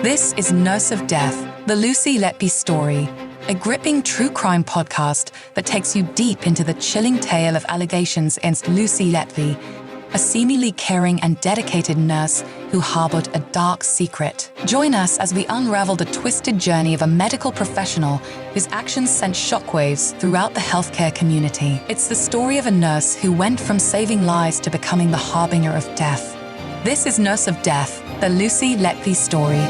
This is Nurse of Death, the Lucy Letby story, a gripping true crime podcast that takes you deep into the chilling tale of allegations against Lucy Letby, a seemingly caring and dedicated nurse who harbored a dark secret. Join us as we unravel the twisted journey of a medical professional whose actions sent shockwaves throughout the healthcare community. It's the story of a nurse who went from saving lives to becoming the harbinger of death. This is Nurse of Death, the Lucy Letby story.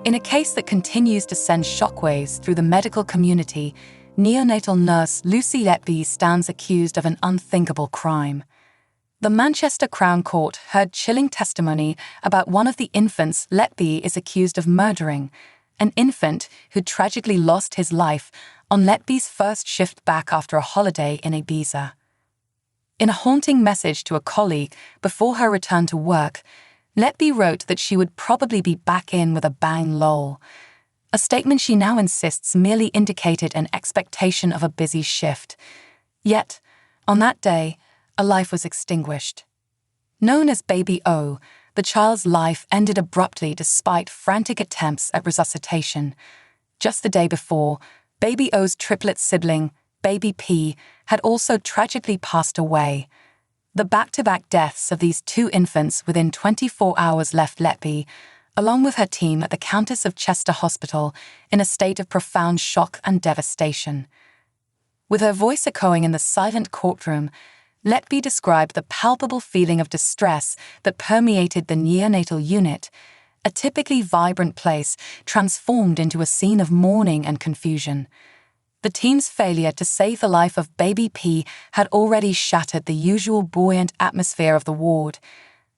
In a case that continues to send shockwaves through the medical community, neonatal nurse Lucy Letby stands accused of an unthinkable crime. The Manchester Crown Court heard chilling testimony about one of the infants Letby is accused of murdering, an infant who tragically lost his life on Letby's first shift back after a holiday in Ibiza. In a haunting message to a colleague before her return to work, Letby wrote that she would probably be back in with a bang lol, a statement she now insists merely indicated an expectation of a busy shift. Yet, on that day, a life was extinguished. Known as Baby O, the child's life ended abruptly despite frantic attempts at resuscitation. Just the day before, Baby O's triplet sibling, Baby P, had also tragically passed away. The back-to-back deaths of these two infants within 24 hours left Letby, along with her team at the Countess of Chester Hospital, in a state of profound shock and devastation. With her voice echoing in the silent courtroom, Letby described the palpable feeling of distress that permeated the neonatal unit, a typically vibrant place transformed into a scene of mourning and confusion. The team's failure to save the life of Baby P had already shattered the usual buoyant atmosphere of the ward.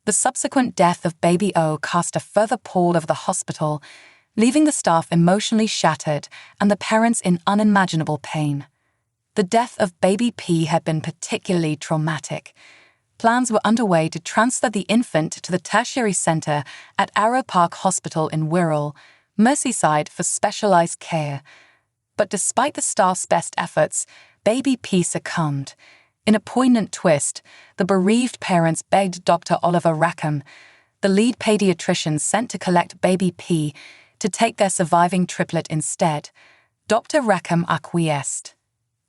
The subsequent death of Baby O cast a further pall over the hospital, leaving the staff emotionally shattered and the parents in unimaginable pain. The death of Baby P had been particularly traumatic. Plans were underway to transfer the infant to the tertiary centre at Arrow Park Hospital in Wirral, Merseyside, for specialised care. But despite the staff's best efforts, Baby P succumbed. In a poignant twist, the bereaved parents begged Dr. Oliver Rackham, the lead paediatrician sent to collect Baby P, to take their surviving triplet instead. Dr. Rackham acquiesced.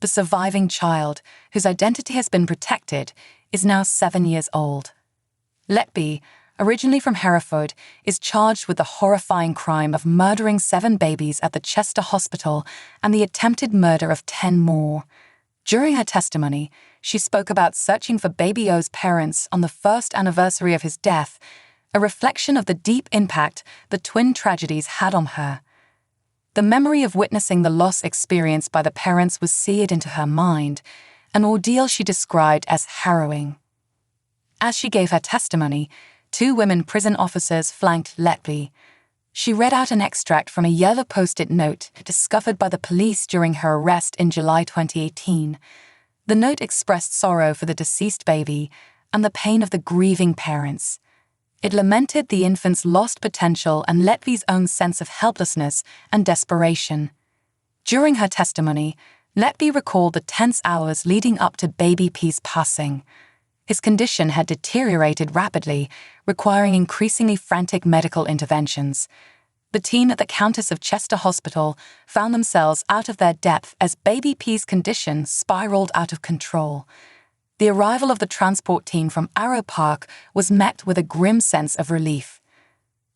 The surviving child, whose identity has been protected, is now 7 years old. Letby, originally from Hereford, is charged with the horrifying crime of murdering 7 babies at the Chester Hospital and the attempted murder of 10 more. During her testimony, she spoke about searching for Baby O's parents on the first anniversary of his death, a reflection of the deep impact the twin tragedies had on her. The memory of witnessing the loss experienced by the parents was seared into her mind, an ordeal she described as harrowing. As she gave her testimony, 2 women prison officers flanked Letby. She read out an extract from a yellow post-it note discovered by the police during her arrest in July 2018. The note expressed sorrow for the deceased baby and the pain of the grieving parents. It lamented the infant's lost potential and Letby's own sense of helplessness and desperation. During her testimony, Letby recalled the tense hours leading up to Baby P's passing. His condition had deteriorated rapidly, requiring increasingly frantic medical interventions. The team at the Countess of Chester Hospital found themselves out of their depth as Baby P's condition spiraled out of control. The arrival of the transport team from Arrow Park was met with a grim sense of relief.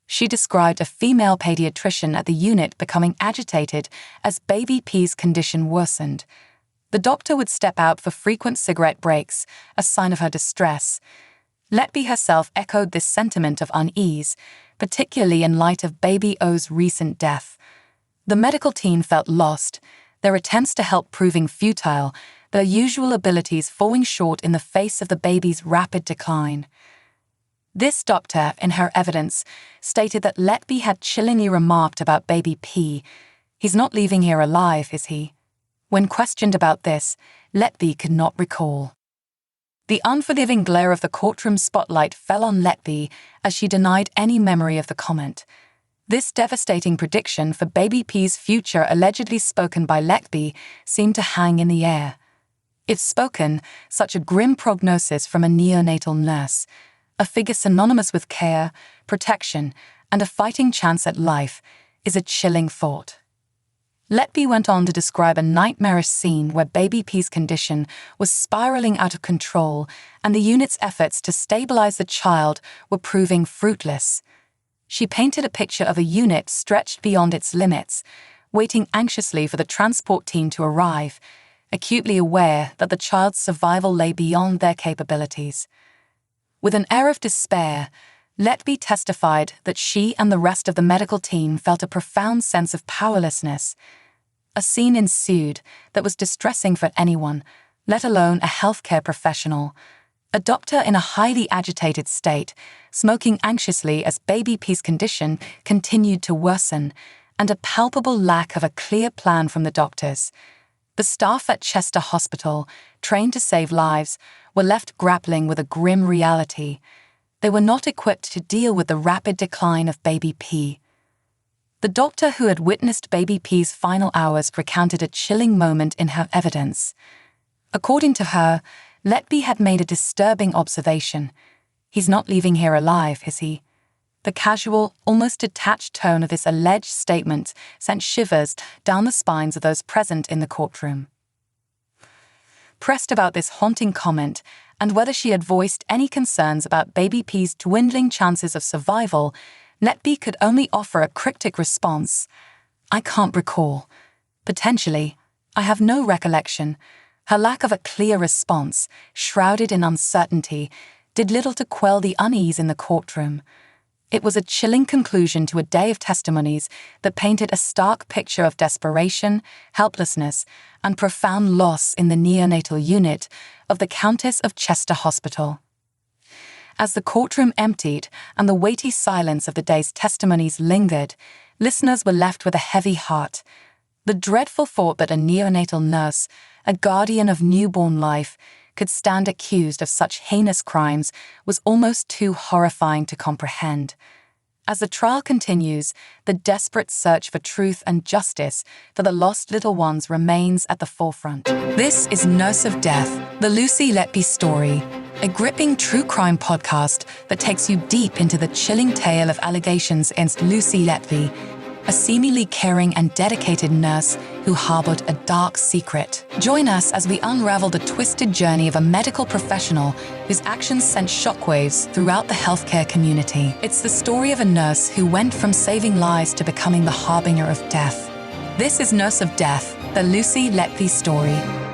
She described a female paediatrician at the unit becoming agitated as Baby P's condition worsened. The doctor would step out for frequent cigarette breaks, a sign of her distress. Letby herself echoed this sentiment of unease, particularly in light of Baby O's recent death. The medical team felt lost, their attempts to help proving futile, their usual abilities falling short in the face of the baby's rapid decline. This doctor, in her evidence, stated that Letby had chillingly remarked about Baby P, "He's not leaving here alive, is he?" When questioned about this, Letby could not recall. The unforgiving glare of the courtroom spotlight fell on Letby as she denied any memory of the comment. This devastating prediction for Baby P's future, allegedly spoken by Letby, seemed to hang in the air. If spoken, such a grim prognosis from a neonatal nurse, a figure synonymous with care, protection, and a fighting chance at life is a chilling thought. Letby went on to describe a nightmarish scene where baby P's condition was spiraling out of control and the unit's efforts to stabilize the child were proving fruitless. She painted a picture of a unit stretched beyond its limits, waiting anxiously for the transport team to arrive, acutely aware that the child's survival lay beyond their capabilities. With an air of despair, Letby testified that she and the rest of the medical team felt a profound sense of powerlessness. A scene ensued that was distressing for anyone, let alone a healthcare professional. A doctor in a highly agitated state, smoking anxiously as baby P's condition continued to worsen, and a palpable lack of a clear plan from the doctors. The staff at Chester Hospital, trained to save lives, were left grappling with a grim reality. They were not equipped to deal with the rapid decline of baby P. The doctor who had witnessed baby P's final hours recounted a chilling moment in her evidence. According to her, Letby had made a disturbing observation. "He's not leaving here alive, is he?" The casual, almost detached tone of this alleged statement sent shivers down the spines of those present in the courtroom. Pressed about this haunting comment and whether she had voiced any concerns about baby P's dwindling chances of survival, Letby could only offer a cryptic response. "I can't recall. Potentially. I have no recollection." Her lack of a clear response, shrouded in uncertainty, did little to quell the unease in the courtroom. It was a chilling conclusion to a day of testimonies that painted a stark picture of desperation, helplessness, and profound loss in the neonatal unit of the Countess of Chester Hospital. As the courtroom emptied and the weighty silence of the day's testimonies lingered, listeners were left with a heavy heart. The dreadful thought that a neonatal nurse, a guardian of newborn life, could stand accused of such heinous crimes was almost too horrifying to comprehend. As the trial continues, the desperate search for truth and justice for the lost little ones remains at the forefront. This is Nurse of Death, the Lucy Letby story, a gripping true crime podcast that takes you deep into the chilling tale of allegations against Lucy Letby, a seemingly caring and dedicated nurse who harbored a dark secret. Join us as we unravel the twisted journey of a medical professional whose actions sent shockwaves throughout the healthcare community. It's the story of a nurse who went from saving lives to becoming the harbinger of death. This is Nurse of Death, the Lucy Letby story.